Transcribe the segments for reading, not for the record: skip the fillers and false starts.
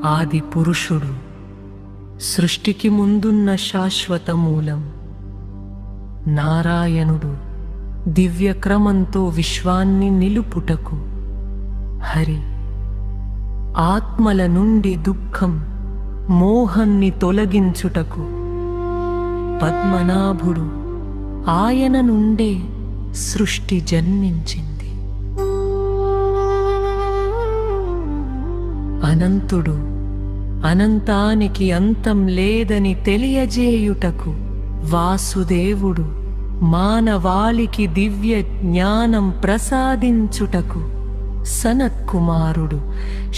ఆది పురుషుడు, సృష్టికి ముందున్న శాశ్వత మూలం. నారాయణుడు దివ్యక్రమంతో విశ్వాన్ని నిలుపుటకు. హరి ఆత్మల నుండి దుఃఖం మోహాన్ని తొలగించుటకు. పద్మనాభుడు, ఆయన నుండే సృష్టి జన్మించింది. అనంతుడు, అనంతానికి అంతం లేదని తెలియజేయుటకు. వాసుదేవుడు, మానవాళికి దివ్య జ్ఞానం ప్రసాదించుటకు. సనత్కుమారుడు,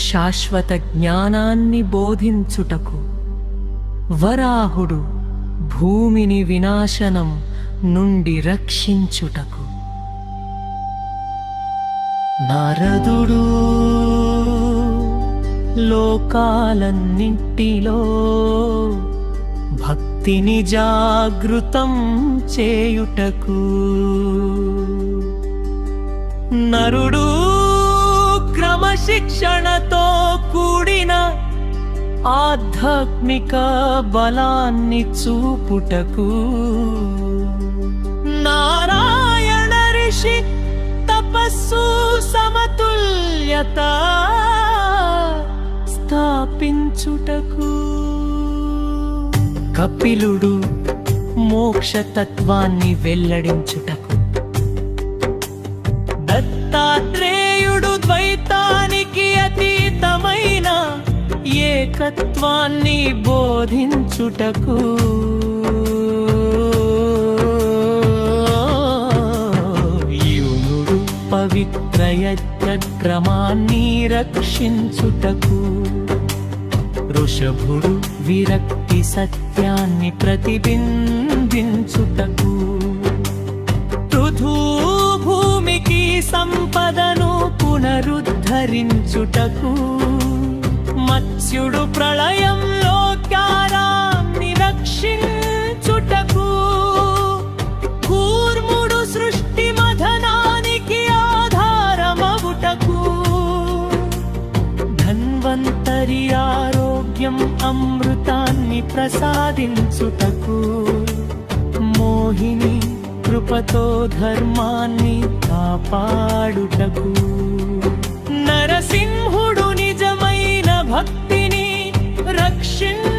శాశ్వత జ్ఞానాన్ని బోధించుటకు. వరాహుడు, భూమిని వినాశనం నుండి రక్షించుటకు. నారదుడు, లోకాలన్నింటిలో భక్తిని జాగృతం చేయుటకు. నరుడు, క్రమశిక్షణతో కూడిన ఆధ్యాత్మిక బలాన్ని చూపుటకు. నారాయణ ఋషి, తపస్సు సమతుల్యత స్థాపించుటకు. కపిలుడు, మోక్షతత్వాన్ని వెల్లడించుటకు. దత్తాత్రేయుడు, ద్వైతానికి అతీతమైన ఏకత్వాన్ని బోధించుటకు. యునుడు, పవిత్ర యజ్ఞక్రమాన్ని రక్షించుటకు. వృషభుడు, విరక్తి సత్యాన్ని ప్రతిబింబించుటకు. పృథూ, భూమికి సంపదను పునరుద్ధరించుటకు. మత్స్యుడు, ప్రళయంలో కారాన్ని రక్షించుటకు. కూర్ముడు, సృష్టి మథనానికి ఆధారమవుటకు. ధన్వంతరి, ఆరోగ్యం అమృతాన్ని ప్రసాదించుటకు. మోహిని, కృపతో ధర్మాన్ని కాపాడుటకు. నరసింహుడు, నిజమైన భక్తిని రక్షించుటకు.